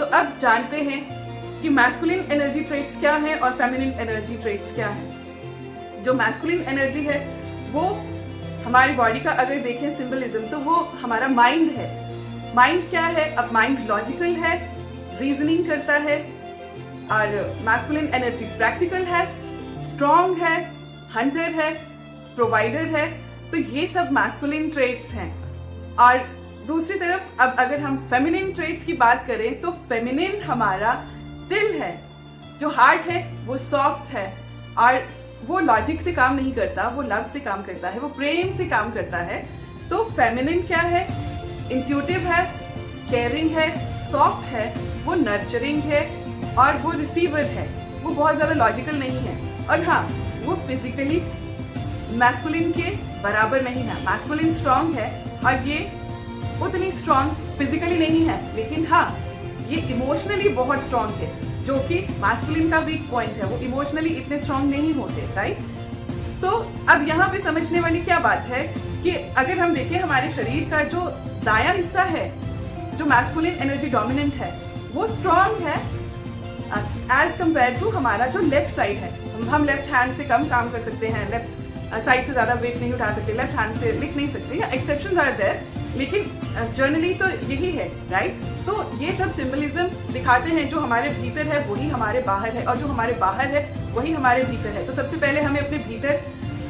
तो अब जानते हैं कि मैस्कुलिन एनर्जी ट्रेट्स क्या हैं और फेमिनिन एनर्जी ट्रेट्स क्या हैं। जो मैस्कुलिन एनर्जी है वो हमारी बॉडी का अगर देखें सिंबलिज्म तो वो हमारा माइंड है। माइंड क्या है? अब माइंड लॉजिकल है, रीजनिंग करता है, और मैस्कुलिन एनर्जी प्रैक्टिकल है, स्ट्रॉन्ग है, हंटर है, प्रोवाइडर है। तो ये सब मैस्कुलिन ट्रेट्स हैं। और दूसरी तरफ अब अगर हम फेमिनिन ट्रेट्स की बात करें तो फेमिनिन हमारा दिल है, जो हार्ट है वो सॉफ्ट है और वो लॉजिक से काम नहीं करता, वो लव से काम करता है, वो प्रेम से काम करता है। तो फेमिनिन क्या है? इंट्यूटिव है, केयरिंग है, सॉफ्ट है, वो नर्चरिंग है और वो रिसीवर है। वो बहुत ज्यादा लॉजिकल नहीं है। और हाँ, वो फिजिकली मैस्कुलिन के बराबर नहीं है। मैस्कुलिन स्ट्रॉन्ग है और ये उतनी स्ट्रॉन्ग फिजिकली नहीं है, लेकिन हाँ ये इमोशनली बहुत स्ट्रॉन्ग है, जो कि मैस्कुलिन का वीक पॉइंट है। वो इमोशनली इतने स्ट्रॉन्ग नहीं होते, राइट? तो अब यहाँ पे समझने वाली क्या बात है कि अगर हम देखें हमारे शरीर का जो दायां हिस्सा है, जो मैस्कुलिन एनर्जी डोमिनेंट है, वो स्ट्रॉन्ग है एज कंपेयर टू हमारा जो लेफ्ट साइड है। हम लेफ्ट हैंड से कम काम कर सकते हैं, लेफ्ट साइड से ज्यादा वेट नहीं उठा सकते, लेफ्ट हैंड से लिख नहीं सकते, या एक्सेप्शंस आर देयर, लेकिन जनरली तो यही है, राइट? तो ये सब सिंबलिज्म दिखाते हैं जो हमारे भीतर है वही हमारे बाहर है, और जो हमारे बाहर है वही हमारे भीतर है। तो सबसे पहले हमें अपने भीतर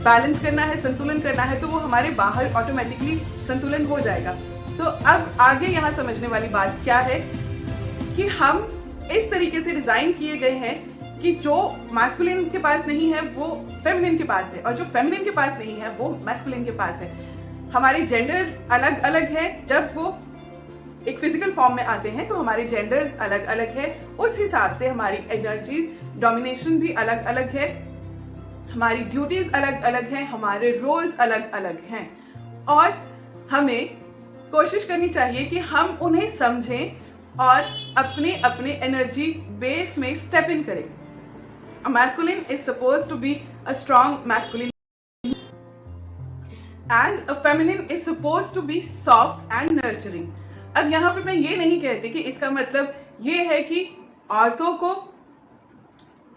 बैलेंस करना है, संतुलन करना है, तो वो हमारे बाहर ऑटोमेटिकली संतुलन हो जाएगा। तो अब आगे यहाँ समझने वाली बात क्या है कि हम इस तरीके से डिजाइन किए गए हैं कि जो मैस्कुलिन के पास नहीं है वो फेमिनिन के पास है, और जो फेमिनिन के पास नहीं है वो मैस्कुलिन के पास है। हमारे जेंडर अलग अलग है। जब वो एक फिजिकल फॉर्म में आते हैं तो हमारे जेंडर्स अलग अलग है, उस हिसाब से हमारी एनर्जी डोमिनेशन भी अलग अलग है, हमारी ड्यूटीज अलग अलग हैं, हमारे रोल्स अलग अलग हैं। और हमें कोशिश करनी चाहिए कि हम उन्हें समझें और अपने अपने एनर्जी बेस में स्टेप इन करें। A masculine is supposed to be a strong masculine and a feminine is supposed to be soft and nurturing. अब यहाँ पे मैं ये नहीं कहती कि इसका मतलब ये है कि औरतों को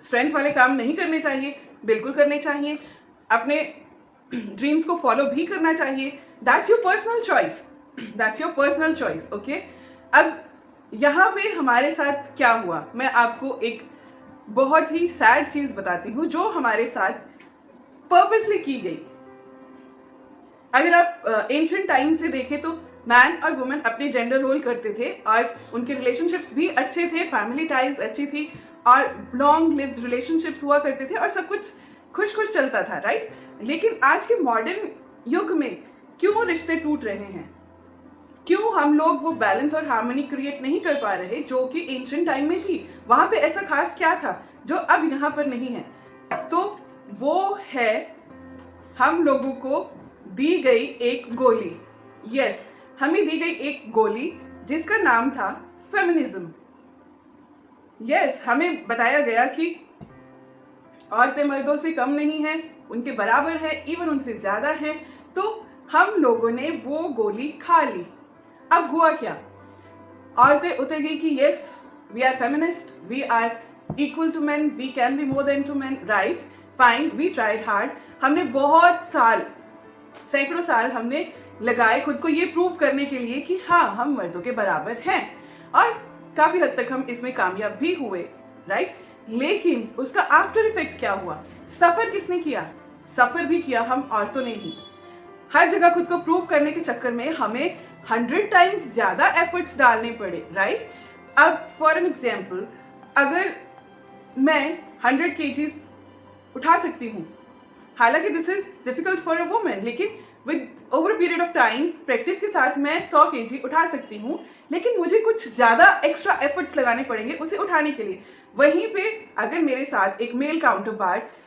स्ट्रेंथ वाले काम नहीं करने चाहिए, बिल्कुल करने चाहिए, अपने ड्रीम्स को फॉलो भी करना चाहिए। That's your personal choice, that's your personal choice, okay? अब यहाँ पे हमारे साथ क्या हुआ, मैं आपको एक बहुत ही सैड चीज बताती हूँ जो हमारे साथ पर्पसली की गई। अगर आप एंशिएंट टाइम से देखें तो मैन और वुमेन अपने जेंडर रोल करते थे और उनके रिलेशनशिप्स भी अच्छे थे, फैमिली टाइज अच्छी थी और लॉन्ग लिव्ड रिलेशनशिप्स हुआ करते थे और सब कुछ खुश खुश चलता था, राइट? लेकिन आज के मॉडर्न युग में क्यों रिश्ते टूट रहे हैं? क्यों हम लोग वो बैलेंस और हार्मनी क्रिएट नहीं कर पा रहे जो कि एंशिएंट टाइम में थी? वहां पे ऐसा खास क्या था जो अब यहाँ पर नहीं है? तो वो है हम लोगों को दी गई एक गोली। यस, हमें दी गई एक गोली जिसका नाम था फेमिनिज्म। यस, हमें बताया गया कि औरतें मर्दों से कम नहीं हैं, उनके बराबर है, इवन उनसे ज्यादा है। तो हम लोगों ने वो गोली खा ली। अब हुआ क्या? औरतें उतर गई कि yes we are feminist, we are equal to man, we can be more than to man, right? Fine, we tried hard. हमने बहुत साल, सैकड़ों साल हमने लगाए खुद को ये प्रूव करने के लिए कि हाँ हम मर्दों के बराबर हैं, और काफी हद तक हम इसमें कामयाब भी हुए, राइट? लेकिन उसका आफ्टर इफेक्ट क्या हुआ? सफर किसने किया? सफर भी किया हम औरतों ने ही। हर जगह खुद को प्रूव करने के चक्कर में हमें 100 टाइम्स ज्यादा एफर्ट्स डालने पड़े, राइट? अब फॉर एन एग्जाम्पल, अगर मैं 100 kgs उठा सकती हूँ, हालांकि this is difficult for a women, लेकिन with over period of time practice के साथ मैं 100 kg उठा सकती हूँ, लेकिन मुझे कुछ ज्यादा एक्स्ट्रा एफर्ट्स लगाने पड़ेंगे उसे उठाने के लिए। वहीं पे अगर मेरे साथ एक मेल काउंटर पार्ट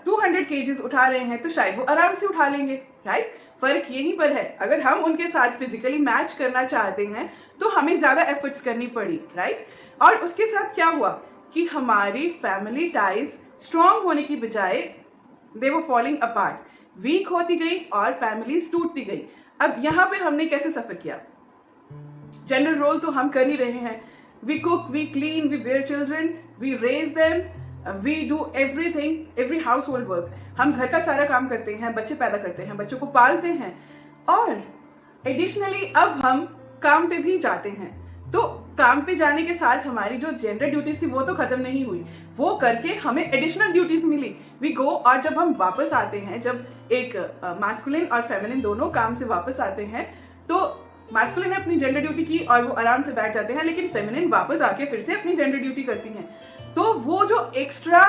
200 kgs उठा रहे हैं तो शायद वो आराम से उठा लेंगे, राइट? फर्क यहीं पर है। अगर हम उनके साथ फिजिकली मैच करना चाहते हैं तो हमें ज्यादा एफर्ट्स करनी पड़ी, राइट? और उसके साथ क्या हुआ कि हमारी फैमिली टाइज स्ट्रॉन्ग होने की बजाय दे वर फॉलिंग अपार्ट, वीक होती गई और फैमिलीज टूटती गई। अब यहाँ पे हमने कैसे सफर किया? जनरल रोल तो हम कर ही रहे हैं, we cook, we clean, we bear children, we raise them, we do everything, every household work. हम घर का सारा काम करते हैं, बच्चे पैदा करते हैं, बच्चों को पालते हैं, और एडिशनली अब हम काम पे भी जाते हैं. तो काम पे जाने के साथ हमारी जो जेंडर ड्यूटीज थी वो तो खत्म नहीं हुई, वो करके हमें एडिशनल ड्यूटीज मिली. वी गो, और जब हम वापस आते हैं, जब एक मैस्कुलिन और फेमिनिन दोनों काम से वापस आते हैं, तो मैस्कुलिन ने अपनी जेंडर ड्यूटी की और वो आराम से बैठ जाते हैं, लेकिन फेमिनिन वापस आके फिर से अपनी जेंडर ड्यूटी करती हैं. तो वो जो एक्स्ट्रा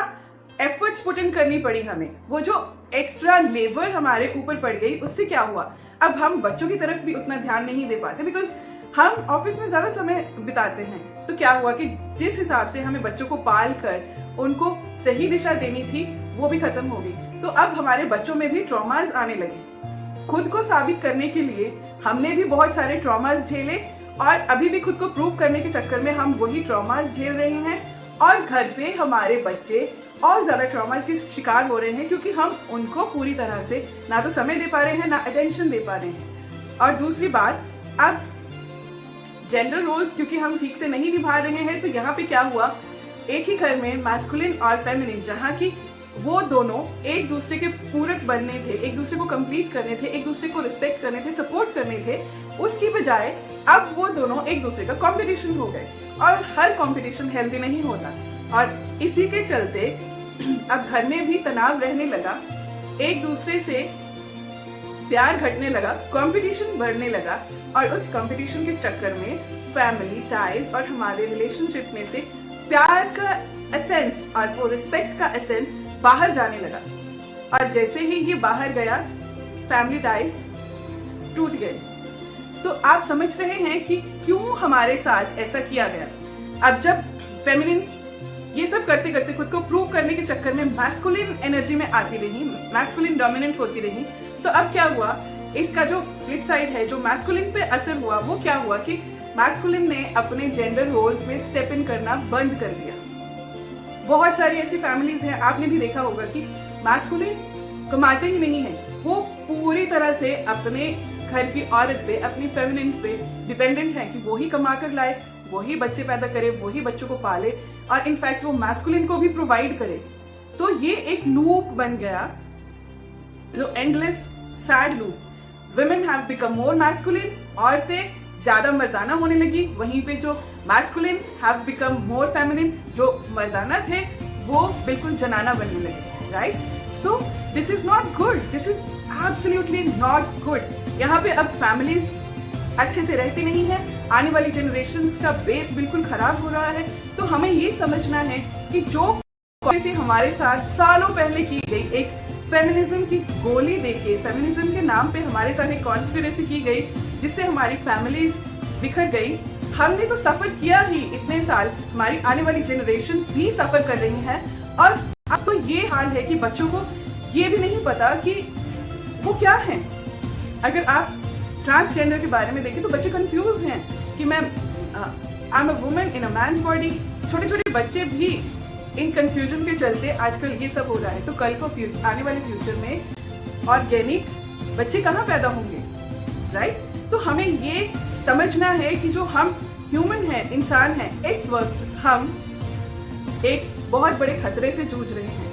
एफर्ट्स पुट इन करनी पड़ी हमें, वो जो एक्स्ट्रा लेबर हमारे ऊपर पड़ गई, उससे क्या हुआ, अब हम बच्चों की तरफ भी उतना ध्यान नहीं दे पाते, बिकॉज हम ऑफिस में ज्यादा समय बिताते हैं. तो क्या हुआ कि जिस हिसाब से हमें बच्चों को पाल कर उनको सही दिशा देनी थी, वो भी खत्म हो गई. तो अब हमारे बच्चों में भी ट्रॉमास आने लगे. खुद को साबित करने के लिए हमने भी बहुत सारे ट्रॉमास झेले, और अभी भी खुद को प्रूव करने के चक्कर में हम वही ट्रॉमास झेल रहे हैं, और घर पे हमारे बच्चे और ज्यादा ट्रॉमास के शिकार हो रहे हैं, क्योंकि हम उनको पूरी तरह से ना तो समय दे पा रहे हैं, ना अटेंशन दे पा रहे हैं. और दूसरी बात, अब जेंडर रोल्स क्योंकि हम ठीक से नहीं निभा रहे हैं, तो यहाँ पे क्या हुआ, एक ही घर में मैस्कुलिन और फेमिनिन, जहाँ की वो दोनों एक दूसरे के पूरक बनने थे, एक दूसरे को कंप्लीट करने थे, एक दूसरे को रिस्पेक्ट करने थे, सपोर्ट करने थे, उसकी बजाय अब वो दोनों एक दूसरे का कंपटीशन हो गए. और हर कंपटीशन हेल्दी नहीं होता, और इसी के चलते अब घर में भी तनाव रहने लगा, एक दूसरे से प्यार घटने लगा, कंपटीशन बढ़ने लगा, और उस कंपटीशन के चक्कर में फैमिली टाइज और हमारे रिलेशनशिप में से प्यार का एसेंस और वो रिस्पेक्ट का एसेंस बाहर जाने लगा. और जैसे ही ये बाहर गया, फैमिली टाइज टूट गए. तो आप समझ रहे हैं कि क्यों हमारे साथ ऐसा किया गया. अब जब फेमिनिन ये सब करते करते खुद को प्रूव करने के चक्कर में मैस्कुलिन एनर्जी में आती रही, मैस्कुलिन डोमिनेंट होती रही, तो अब क्या हुआ, इसका जो फ्लिप साइड है, जो मैस्कुलिन पे असर हुआ, वो क्या हुआ कि मैस्कुलिन ने अपने जेंडर रोल्स में स्टेप इन करना बंद कर दिया. बहुत सारी ऐसी फैमिलीज हैं, आपने भी देखा होगा कि मैस्कुलिन कमाते ही नहीं है, वो पूरी तरह से अपने घर की औरत पे, अपनी फेमिनिन पे डिपेंडेंट है कि वो ही कमा कर लाए, वो ही बच्चे पैदा करे, वो ही बच्चों को पाले, और इनफैक्ट वो मैस्कुलिन को भी प्रोवाइड करे. तो ये एक लूप बन गया, जो endless sad loop. women have become more masculine, औरतें ज्यादा मर्दाना होने लगी, वहीं पे जो masculine have become more feminine, जो मर्दाना थे वो बिल्कुल जनाना बनने लगे. Right? So this is not good, this is absolutely not good. यहाँ पे अब फैमिलीज अच्छे से रहती नहीं है, आने वाली जनरेशन्स का बेस बिल्कुल खराब हो रहा है. तो हमें ये समझना है कि जो से हमारे साथ सालों पहले की गई एक फेमिनिज्म की गोली देके, फेमिनिज्म के नाम पे हमारे साथ एक कॉन्स्पिरेसी की गई, जिससे हमारी फैमिलीज बिखर गई. हमने तो सफर किया ही इतने साल, हमारी आने वाली जनरेशन्स भी सफर कर रही हैं, और अब तो ये हाल है कि बच्चों को ये भी नहीं पता कि वो क्या है. अगर आप ट्रांसजेंडर के बारे में देखें तो बच्चे कंफ्यूज हैं कि मैं I am a woman in a man's body. छोटे छोटे बच्चे भी इन कंफ्यूजन के चलते आजकल ये सब हो रहा है. तो कल को आने वाले फ्यूचर में ऑर्गेनिक बच्चे कहाँ पैदा होंगे. राइट? तो हमें ये समझना है कि जो हम ह्यूमन हैं, इंसान हैं, इस वक्त हम एक बहुत बड़े खतरे से जूझ रहे हैं.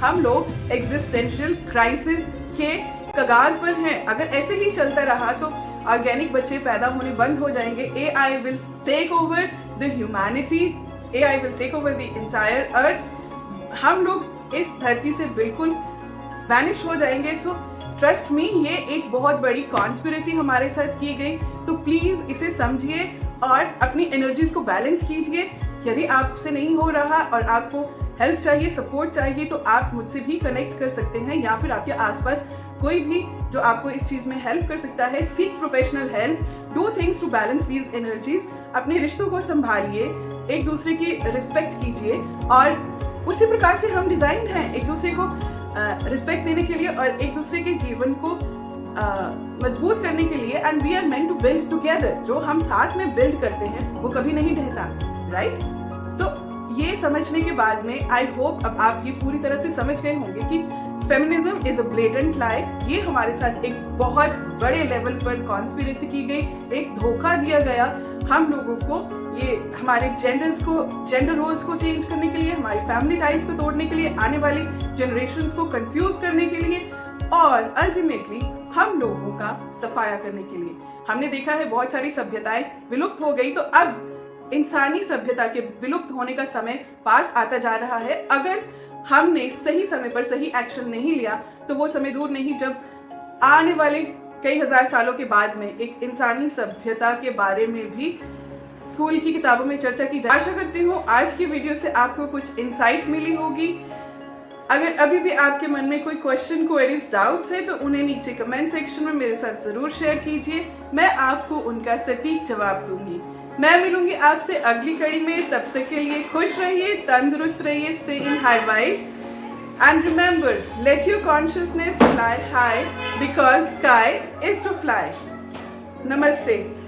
हम लोग एग्जिस्टेंशियल क्राइसिस के कगार पर हैं. अगर ऐसे ही चलता रहा तो ऑर्गेनिक बच्चे पैदा होने बंद हो जाएंगे. AI will take over the humanity, AI will take over the entire earth. हम लोग इस धरती से बिल्कुल वैनिश हो जाएंगे. सो ट्रस्ट मी, ये एक बहुत बड़ी कॉन्स्पिरेसी हमारे साथ की गई. तो प्लीज इसे समझिए और अपनी एनर्जीज को बैलेंस कीजिए. यदि आपसे नहीं हो रहा और आपको हेल्प चाहिए, सपोर्ट चाहिए, तो आप मुझसे भी कनेक्ट कर सकते हैं, या फिर आपके आसपास कोई भी जो आपको इस चीज में हेल्प कर सकता है. Seek professional help. Do things to balance these energies. अपने रिश्तों को संभालिए, एक दूसरे की रिस्पेक्ट कीजिए, और उसी प्रकार से हम डिजाइन्ड हैं एक दूसरे को रिस्पेक्ट देने के लिए और एक दूसरे के जीवन को मजबूत करने के लिए. And we are meant to build together. जो हम साथ में बिल्ड करते हैं वो कभी नहीं ढहता. राइट? तो ये समझने के बाद में आई होप अब आप ये पूरी तरह से समझ गए होंगे कि फेमिनिज्म इज अ ब्लेटेंट लाई. ये हमारे साथ एक बहुत बड़े लेवल पर कॉन्स्पिरेसी की गई, एक धोखा दिया गया, हम लोगों को ये हमारे जेंडर रोल्स को चेंज करने के लिए, हमारी फैमिली टाइज को तोड़ने के लिए, आने वाली जनरेशन्स को कंफ्यूज करने के लिए और अल्टीमेटली हम लोगों का सफाया करने के लिए। हमने देखा है बहुत सारी सभ्यताएं विलुप्त हो गई, तो अब इंसानी सभ्यता के विलुप्त होने का समय पास आता जा रहा है। अगर हमने सही समय पर सही एक्शन नहीं लिया तो वो समय दूर नहीं जब आने वाले कई हजार सालों के बाद में एक इंसानी सभ्यता के बारे में भी स्कूल की किताबों में चर्चा की जाए। आशा करती हूँ आज की वीडियो से आपको कुछ इंसाइट मिली होगी। अगर अभी भी आपके मन में कोई क्वेश्चन, क्वेरीज, डाउट्स है तो उन्हें नीचे कमेंट सेक्शन में मेरे साथ जरूर शेयर कीजिए, मैं आपको उनका सटीक जवाब दूंगी। मैं मिलूंगी आपसे अगली कड़ी में, तब तक के लिए खुश रहिए, तंदुरुस्त रहिए, stay in high vibes and remember, let your consciousness fly high because sky is to fly. Namaste.